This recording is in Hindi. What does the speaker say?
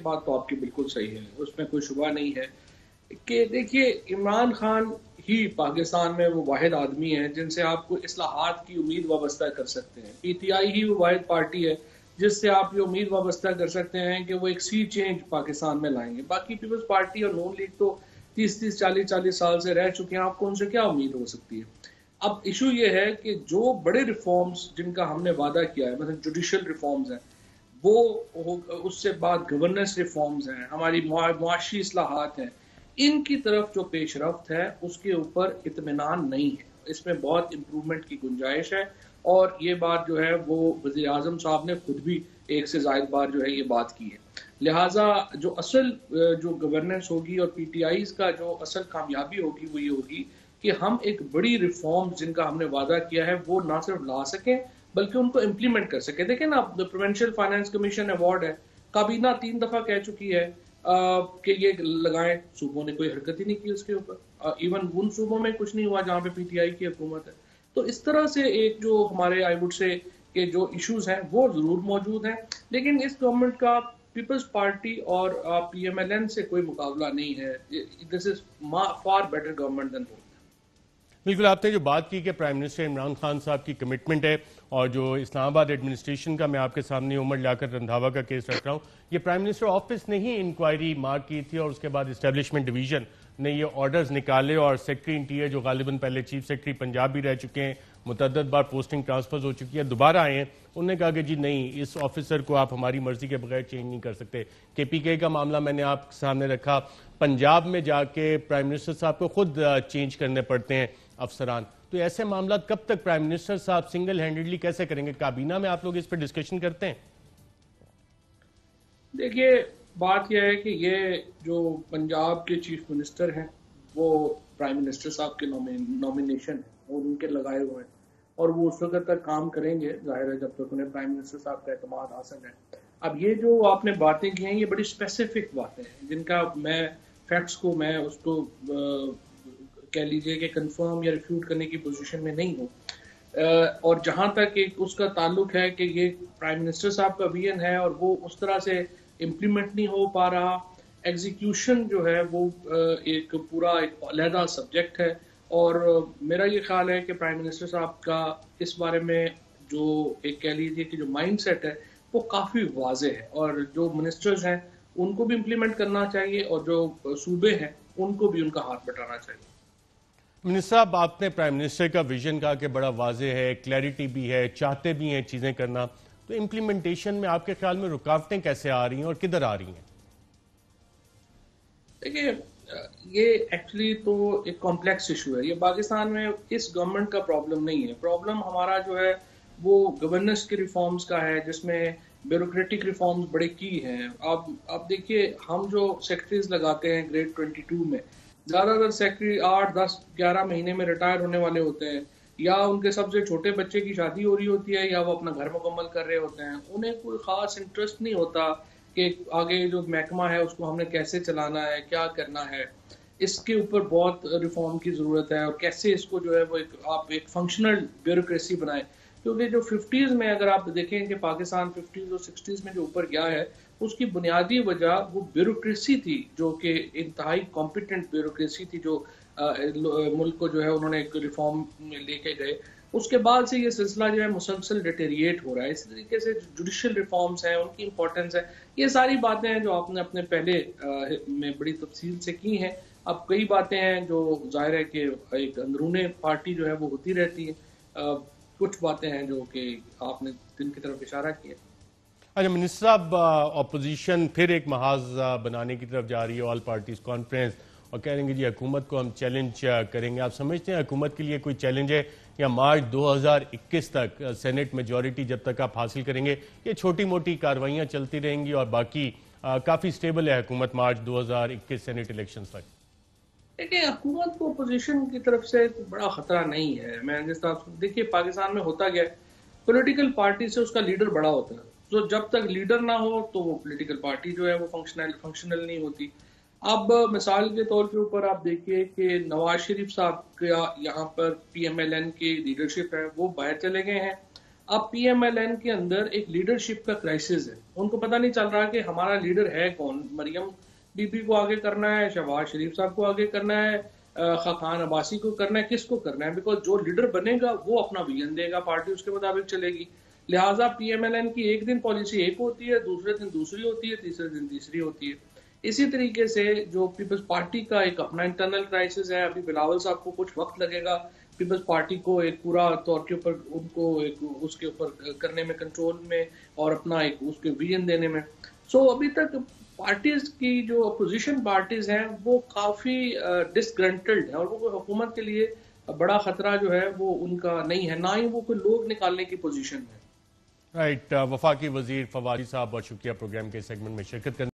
बात तो आपकी बिल्कुल सही है, उसमें कोई शुबा नहीं है कि देखिए इमरान खान ही पाकिस्तान में वो वाहिद आदमी है जिनसे आपको इस्लाहात की उम्मीद वाबस्ता कर सकते हैं। पीटीआई ही वो वाहिद पार्टी है जिससे आप ये उम्मीद वाबस्ता कर सकते हैं कि वो एक सी चेंज पाकिस्तान में लाएंगे। बाकी पीपल्स पार्टी और नून लीग तो 30-30, 40-40 साल से रह चुके हैं, आपको उनसे क्या उम्मीद हो सकती है। अब इशू ये है कि जो बड़े रिफॉर्म्स जिनका हमने वादा किया है, मतलब जुडिशल रिफॉर्म्स हैं, वो उससे बाद गवर्नेंस रिफॉर्म्स हैं, हमारी मुआशी इस्लाहात हैं, इनकी तरफ जो पेशरफ्त है उसके ऊपर इत्मीनान नहीं है। इसमें बहुत इम्प्रूवमेंट की गुंजाइश है और ये बात जो है वो वज़ीर आज़म साहब ने खुद भी एक से ज़ायद बार जो है ये बात की है। लिहाजा जो असल जो गवर्नेंस होगी और पीटीआईज का जो असल कामयाबी होगी वो ये होगी कि हम एक बड़ी रिफॉर्म जिनका हमने वादा किया है वो ना सिर्फ ला सकें बल्कि उनको इम्प्लीमेंट कर सकें। देखें ना, प्रोविंशियल फाइनेंस कमीशन अवार्ड है, काबीना 3 दफा कह चुकी है कि ये लगाएं, सूबों ने कोई हरकत ही नहीं की उसके ऊपर। इवन उन सूबों में कुछ नहीं हुआ जहां पे पीटीआई की हुकूमत है। तो इस तरह से एक जो हमारे आई वुड से के जो इश्यूज हैं वो जरूर मौजूद हैं, लेकिन इस गवर्नमेंट का पीपल्स पार्टी और पीएमएलएन से कोई मुकाबला नहीं है। This is far better government than. बिल्कुल, आपने जो बात की कि प्राइम मिनिस्टर इमरान खान साहब की कमिटमेंट है और जो इस्लामाबाद एडमिनिस्ट्रेशन का मैं आपके सामने उमर लियाकत रंधावा का केस रख रहा हूँ, ये प्राइम मिनिस्टर ऑफिस ने ही इंक्वायरी मार्क की थी और उसके बाद इस्टेब्लिशमेंट डिवीजन ने ये ऑर्डर्स निकाले और सेक्रेटरी इंटीरियर जो गालिबन पहले चीफ सेक्रेटरी पंजाब भी रह चुके हैं, मुतअद्दिद बार पोस्टिंग ट्रांसफर हो चुकी है, दोबारा आए हैं, उन्होंने कहा कि जी नहीं, इस ऑफिसर को आप हमारी मर्जी के बगैर चेंज नहीं कर सकते। केपीके का मामला मैंने आपके सामने रखा, पंजाब में जाके प्राइम मिनिस्टर साहब को खुद चेंज करने पड़ते हैं अफसरान। तो ऐसे मामला कब तक प्राइम मिनिस्टर साहब सिंगल हैंडेडली कैसे करेंगे? काबीना में आप लोग इस पर डिस्कशन करते हैं? देखिए, बात यह है कि ये जो पंजाब के चीफ मिनिस्टर हैं वो प्राइम मिनिस्टर साहब के नॉमिनेशन है और उनके लगाए हुए हैं और वो उस वक्त तक काम करेंगे, जाहिर है, जब तक उन्हें प्राइम मिनिस्टर साहब का एतमाद हासिल है। अब ये जो आपने बातें की हैं ये बड़ी स्पेसिफिक बातें हैं जिनका मैं फैक्ट्स को मैं उसको कह लीजिए कि कंफर्म या रिफ्यूट करने की पोजीशन में नहीं हूँ। और जहां तक एक उसका ताल्लुक है कि ये प्राइम मिनिस्टर साहब का विजन है और वो उस तरह से इम्प्लीमेंट नहीं हो पा रहा, एग्जीक्यूशन जो है वो एक पूरा एक अलहदा सब्जेक्ट है। और मेरा ये ख्याल है कि प्राइम मिनिस्टर साहब का इस बारे में जो एक कह लीजिए कि जो माइंडसेट है वो काफ़ी वाजे है और जो मिनिस्टर्स हैं उनको भी इम्प्लीमेंट करना चाहिए और जो सूबे हैं उनको भी उनका हाथ बटाना चाहिए। मिनिस्टर साहब, आपने प्राइम मिनिस्टर का विजन कहा कि बड़ा वाजे है, क्लैरिटी भी है, चाहते भी हैं चीजें करना, तो इम्प्लीमेंटेशन में आपके ख्याल में रुकावटें कैसे आ रही हैं और किधर आ रही हैं? देखिए, ये एक्चुअली तो एक कॉम्प्लेक्स इशू है। ये पाकिस्तान में इस गवर्नमेंट का प्रॉब्लम नहीं है। प्रॉब्लम हमारा जो है वो गवर्नेंस के रिफॉर्म्स का है जिसमें ब्यूरोक्रेटिक रिफॉर्म्स बड़े की हैं। अब देखिए, हम जो सेक्रेटरीज लगाते हैं ग्रेड 22 में, ज़्यादातर सेक्रेटरी 8, 10, 11 महीने में रिटायर होने वाले होते हैं, या उनके सबसे छोटे बच्चे की शादी हो रही होती है या वो अपना घर मुकम्मल कर रहे होते हैं। उन्हें कोई ख़ास इंटरेस्ट नहीं होता कि आगे जो महकमा है उसको हमने कैसे चलाना है, क्या करना है। इसके ऊपर बहुत रिफॉर्म की ज़रूरत है और कैसे इसको जो है वो आप एक फंक्शनल ब्यूरोक्रेसी बनाएं। क्योंकि जो 50s में अगर आप देखें कि पाकिस्तान 50s और 60s में जो ऊपर गया है उसकी बुनियादी वजह वो ब्यूरोक्रेसी थी जो कि इंतहाई कॉम्पिटेंट ब्यूरोक्रेसी थी जो मुल्क को जो है उन्होंने एक रिफॉर्म में लेके गए। उसके बाद से ये सिलसिला जो है मुसलसल डिटेरिएट हो रहा है। इस तरीके से जुडिशल रिफॉर्म्स हैं, उनकी इंपॉर्टेंस है, ये सारी बातें हैं जो आपने अपने पहले में बड़ी तफसील से की हैं। अब कई बातें हैं जो जाहिर है कि एक अंदरूने पार्टी जो है वो होती रहती है, कुछ बातें हैं जो कि आपने जिनकी तरफ इशारा किया। अच्छा मिनिस्टर साहब, अपोजिशन फिर एक महाज बनाने की तरफ जा रही है, ऑल पार्टीज कॉन्फ्रेंस, और कह रहे हैं जी हुकूमत को हम चैलेंज करेंगे। आप समझते हैं हुकूमत के लिए कोई चैलेंज है या मार्च 2021 तक सेनेट मेजॉरिटी जब तक आप हासिल करेंगे ये छोटी मोटी कार्रवाइयां चलती रहेंगी और बाकी काफ़ी स्टेबल है हुकूमत मार्च 2021 सेनेट इलेक्शन तक? देखिए, हुकूमत को अपोजिशन की तरफ से बड़ा खतरा नहीं है। मैं जिस तरह देखिए पाकिस्तान में होता गया, पॉलिटिकल पार्टी से उसका लीडर बड़ा होता है, तो जब तक लीडर ना हो तो वो पॉलिटिकल पार्टी जो है वो फंक्शनल नहीं होती। अब मिसाल के तौर के ऊपर आप देखिए कि नवाज शरीफ साहब का यहाँ पर पीएमएलएन की लीडरशिप है वो बाहर चले गए हैं अब पीएमएलएन के अंदर एक लीडरशिप का क्राइसिस है। उनको पता नहीं चल रहा कि हमारा लीडर है कौन। मरियम बीबी को आगे करना है, शहबाज शरीफ साहब को आगे करना है, खाकान अब्बासी को करना है, किसको करना है? बिकॉज जो लीडर बनेगा वो अपना विजन देगा, पार्टी उसके मुताबिक चलेगी। लिहाजा पीएमएलएन की एक दिन पॉलिसी एक होती है, दूसरे दिन दूसरी होती है, तीसरे दिन तीसरी होती है। इसी तरीके से जो पीपल्स पार्टी का एक अपना इंटरनल क्राइसिस है। अभी बिलावल साहब को कुछ वक्त लगेगा पीपल्स पार्टी को एक पूरा तौर के ऊपर उनको एक उसके ऊपर करने में, कंट्रोल में और अपना एक उसके विजन देने में। सो अभी तक पार्टीज की जो अपोजिशन पार्टीज हैं वो काफी डिसग्रंटल्ड है और वो हुकूमत के लिए बड़ा खतरा जो है वो उनका नहीं है, ना ही वो कोई लोग निकालने की पोजीशन में। राइट, वफाकी वजीर फवाद साहब बहुत शुक्रिया प्रोग्राम के सेगमेंट में शिरकत करने